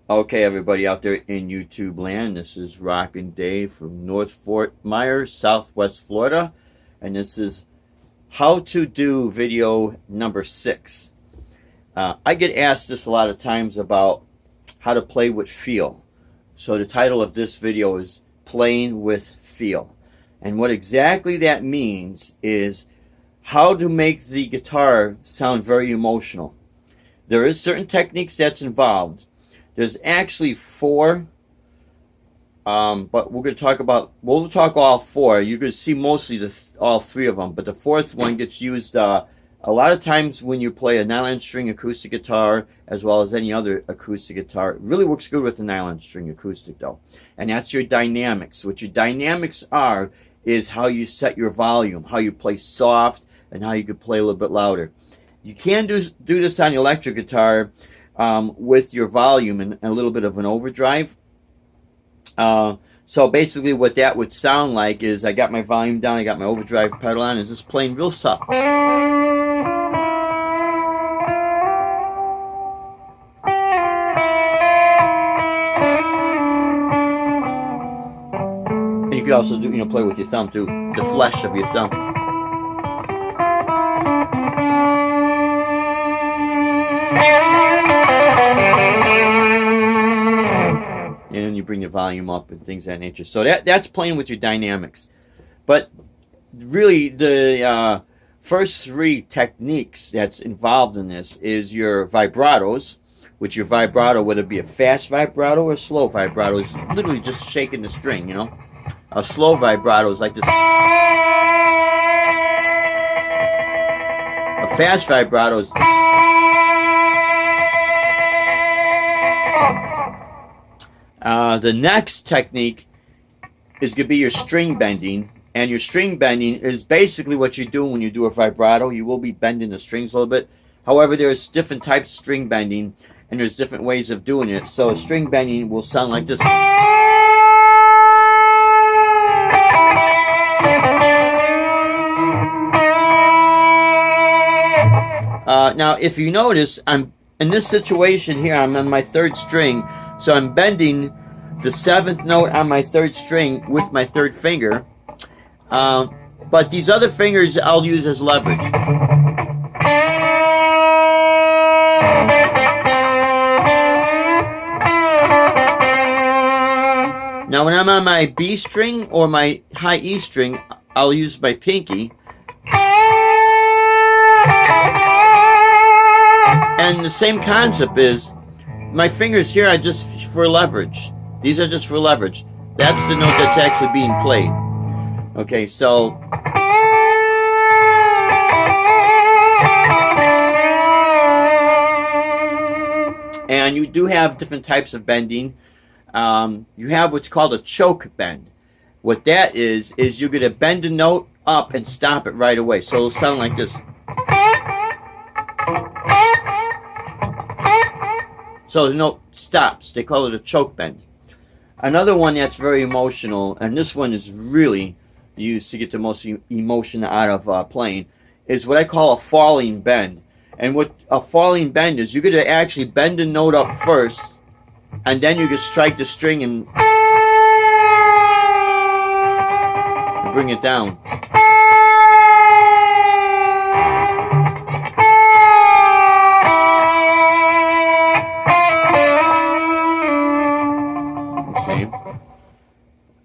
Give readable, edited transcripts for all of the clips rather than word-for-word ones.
Okay, everybody out there in YouTube land, this is Rockin' Dave from North Fort Myers, Southwest Florida, and this is How to Do video number 6. I get asked this a lot of times about how to play with feel. So the title of this video is Playing with Feel. And what exactly that means is how to make the guitar sound very emotional. There is certain techniques that's involved. There's actually 4, but we're going to talk about, we'll talk all 4. You're going to see mostly all 3 of them, but the 4th one gets used a lot of times when you play a nylon string acoustic guitar as well as any other acoustic guitar. It really works good with the nylon string acoustic though, and that's your dynamics. What your dynamics are is how you set your volume, how you play soft, and how you could play a little bit louder. You can do this on the electric guitar with your volume and a little bit of an overdrive. So basically what that would sound like is I got my volume down, I got my overdrive pedal on, and just playing real soft. And you could also do, play with your thumb too, the flesh of your thumb. And you bring the volume up and things of that nature. So that's playing with your dynamics. But really the first 3 techniques that's involved in this is your vibratos, which your vibrato, whether it be a fast vibrato or a slow vibrato, is literally just shaking the string, A slow vibrato is like this. A fast vibrato is... the next technique is going to be your string bending. And your string bending is basically what you do when you do a vibrato. You will be bending the strings a little bit. However, there's different types of string bending, and there's different ways of doing it. So string bending will sound like this. Now, if you notice, I'm in this situation here, I'm on my 3rd string. So I'm bending the 7th note on my 3rd string with my 3rd finger. But these other fingers I'll use as leverage. Now when I'm on my B string or my high E string, I'll use my pinky. And the same concept is, my fingers here are just for leverage. These are just for leverage. That's the note that's actually being played. Okay, so... And you do have different types of bending. You have what's called a choke bend. What that is you're going to bend a note up and stop it right away. So it'll sound like this. So the note stops. They call it a choke bend. Another one that's very emotional, and this one is really used to get the most emotion out of playing, is what I call a falling bend. And what a falling bend is, you're going to actually bend the note up first, and then you can strike the string and bring it down.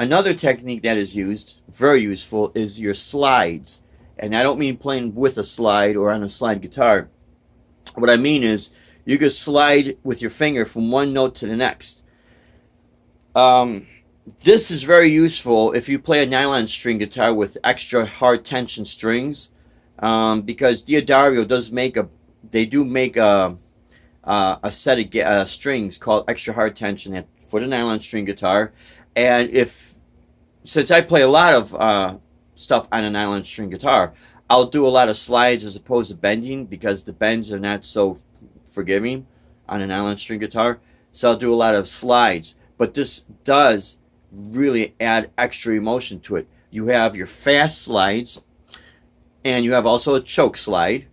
Another technique that is used, very useful, is your slides. And I don't mean playing with a slide or on a slide guitar. What I mean is you can slide with your finger from one note to the next. This is very useful if you play a nylon string guitar with extra hard tension strings, because Diodario does make a set of strings called extra hard tension for the nylon string guitar. And since I play a lot of stuff on a nylon string guitar, I'll do a lot of slides as opposed to bending, because the bends are not so forgiving on a nylon string guitar. So I'll do a lot of slides. But this does really add extra emotion to it. You have your fast slides, and you have also a choke slide,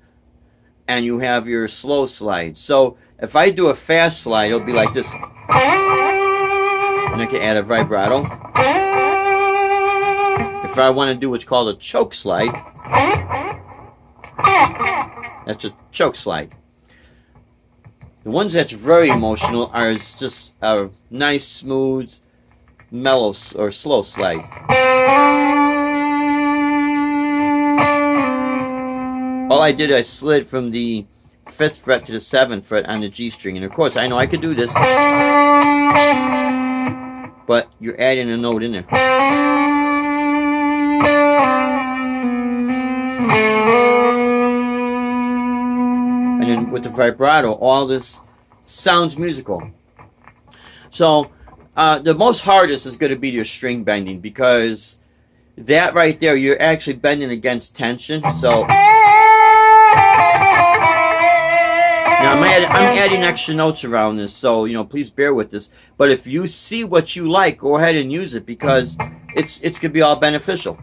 and you have your slow slide. So if I do a fast slide, it'll be like this. And I can add a vibrato. If I want to do what's called a choke slide, that's a choke slide. The ones that's very emotional are just a nice, smooth, mellow or slow slide. All I did, I slid from the 5th fret to the 7th fret on the G string. And of course, I know I could do this, but you're adding a note in there. And then with the vibrato, all this sounds musical. So the most hardest is going to be your string bending, because that right there, you're actually bending against tension. So now I'm adding extra notes around this, so please bear with this. But if you see what you like, go ahead and use it, because it's gonna be all beneficial.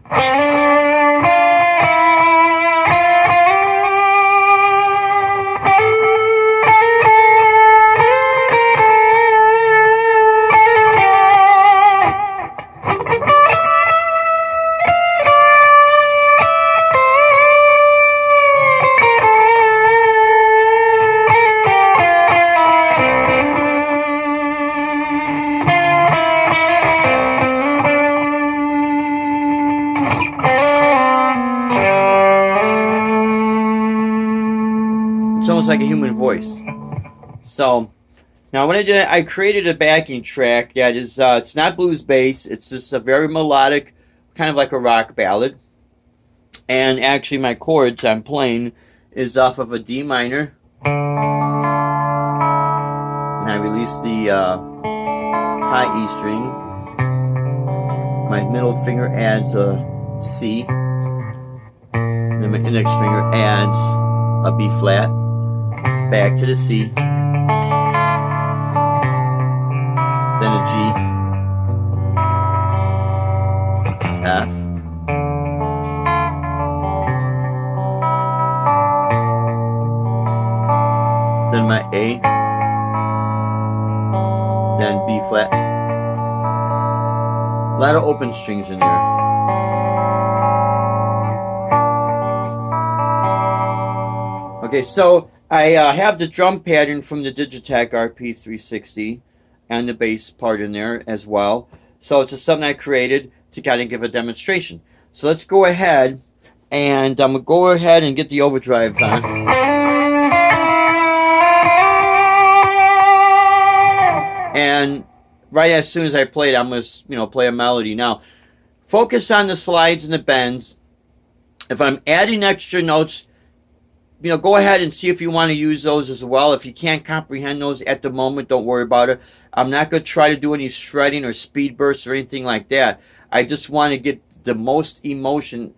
It's almost like a human voice. So now what I did, I created a backing track that is it's not blues bass. It's just a very melodic, kind of like a rock ballad. And actually my chords I'm playing is off of a D minor, and I release the high E string. My middle finger adds a C, then my index finger adds a B flat, back to the C, then a G, F, then my A, then B flat. A lot of open strings in there. Okay, so I have the drum pattern from the Digitech RP360 and the bass part in there as well. So it's just something I created to kind of give a demonstration. So let's go ahead, and I'm going to go ahead and get the overdrive on. And right as soon as I play it, I'm going to play a melody. Now, focus on the slides and the bends. If I'm adding extra notes, go ahead and see if you want to use those as well. If you can't comprehend those at the moment, don't worry about it. I'm not going to try to do any shredding or speed bursts or anything like that. I just want to get the most emotion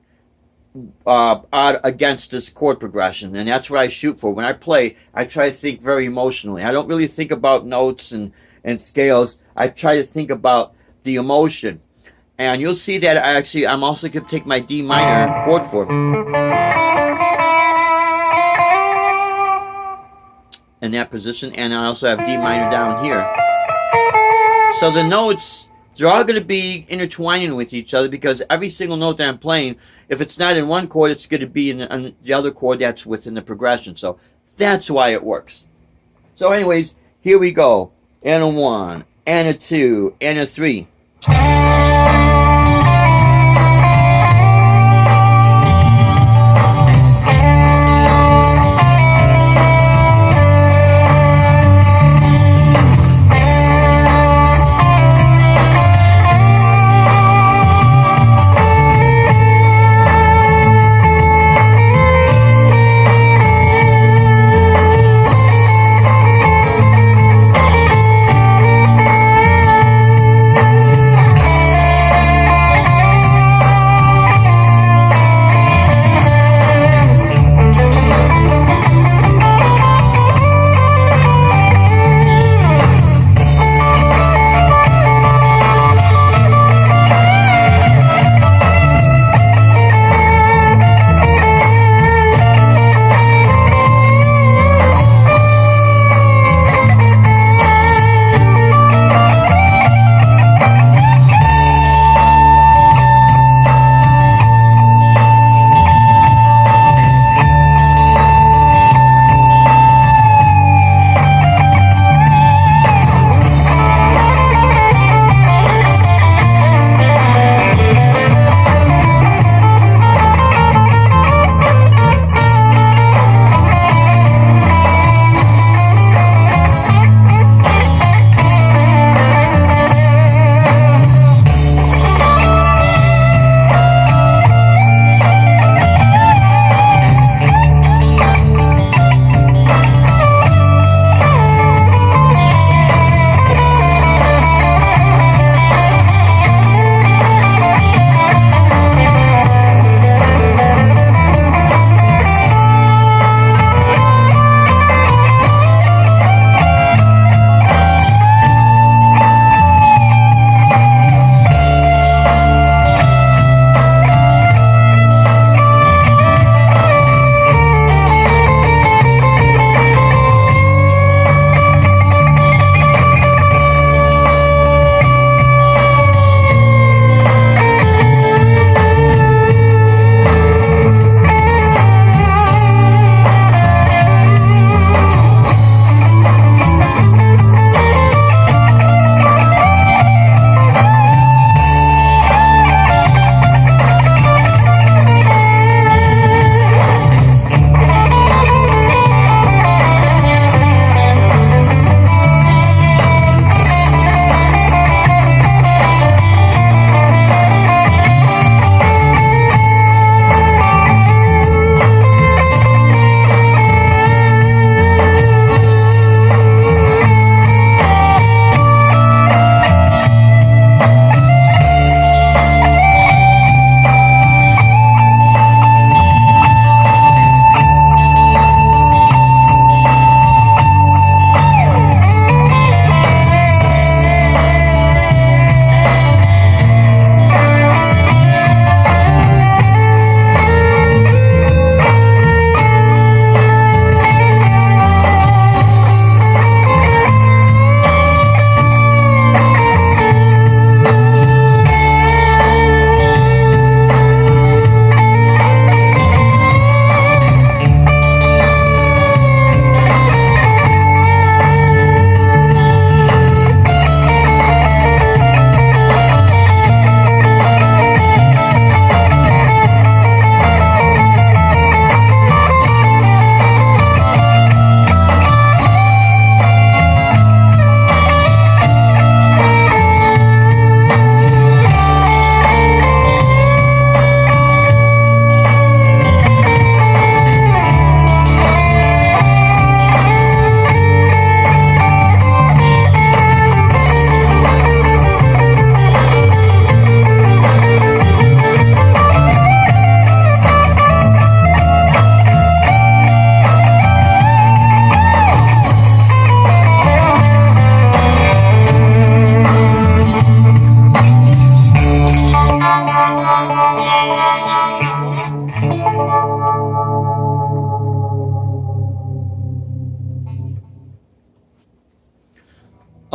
out against this chord progression, and that's what I shoot for. When I play, I try to think very emotionally. I don't really think about notes and scales. I try to think about the emotion. And you'll see that I'm also going to take my D minor chord form in that position, and I also have D minor down here. So the notes, they're all going to be intertwining with each other, because every single note that I'm playing, if it's not in one chord, it's going to be in the other chord that's within the progression. So that's why it works. So anyways, here we go. And a 1, and a 2, and a 3.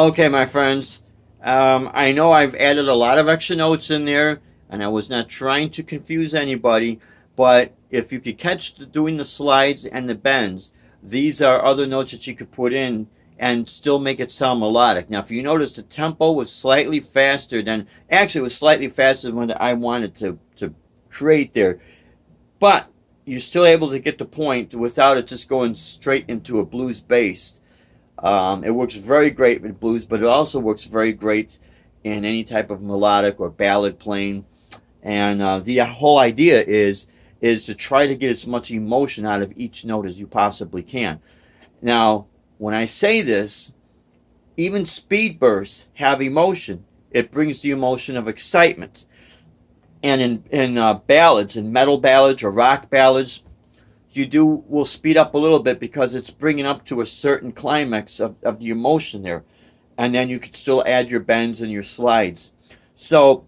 Okay, my friends. I know I've added a lot of extra notes in there, and I was not trying to confuse anybody, but if you could catch doing the slides and the bends, these are other notes that you could put in and still make it sound melodic. Now, if you notice, the tempo was slightly faster than, actually, it was slightly faster than what I wanted to create there, but you're still able to get the point without it just going straight into a blues bass. It works very great with blues, but it also works very great in any type of melodic or ballad playing. And the whole idea is to try to get as much emotion out of each note as you possibly can. Now, when I say this, even speed bursts have emotion. It brings the emotion of excitement. And in ballads, in metal ballads or rock ballads, will speed up a little bit because it's bringing up to a certain climax of the emotion there. And then you can still add your bends and your slides. So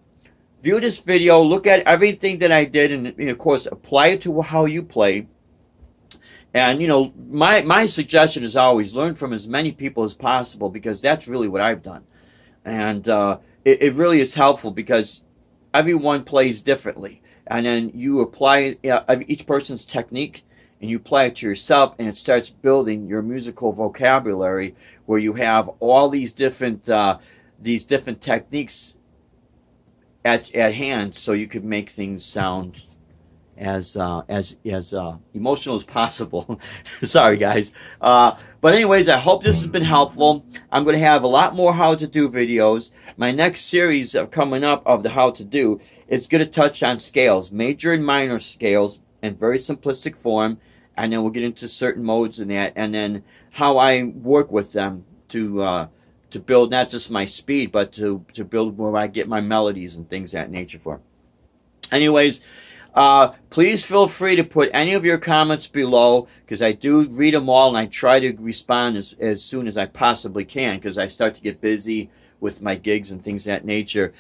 view this video, look at everything that I did, and of course apply it to how you play. And my suggestion is always learn from as many people as possible, because that's really what I've done. And it really is helpful because everyone plays differently. And then you apply each person's technique, and you apply it to yourself, and it starts building your musical vocabulary, where you have all these different techniques at hand, so you could make things sound as emotional as possible. Sorry, guys. But anyways, I hope this has been helpful. I'm going to have a lot more how to do videos. My next series coming up of the how to do is going to touch on scales, major and minor scales, in very simplistic form, and then we'll get into certain modes in that, and then how I work with them to build not just my speed, but to build where I get my melodies and things of that nature for. Anyways, please feel free to put any of your comments below, because I do read them all, and I try to respond as soon as I possibly can, because I start to get busy with my gigs and things of that nature.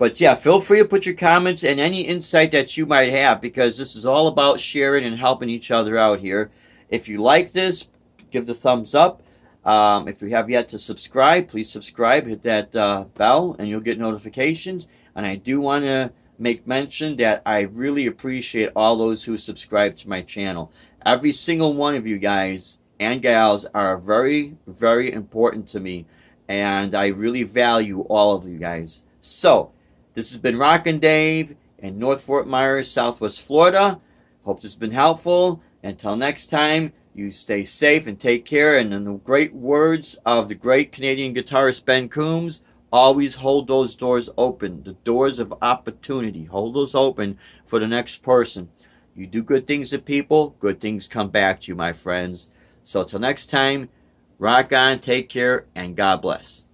But yeah, feel free to put your comments and any insight that you might have, because this is all about sharing and helping each other out here. If you like this, give the thumbs up. If you have yet to subscribe, please subscribe, hit that bell, and you'll get notifications. And I do want to make mention that I really appreciate all those who subscribe to my channel. Every single one of you guys and gals are very, very important to me, and I really value all of you guys. So, this has been Rockin' Dave in North Fort Myers, Southwest Florida. Hope this has been helpful. Until next time, you stay safe and take care. And in the great words of the great Canadian guitarist Ben Coombs, always hold those doors open. The doors of opportunity. Hold those open for the next person. You do good things to people, good things come back to you, my friends. So till next time, rock on, take care, and God bless.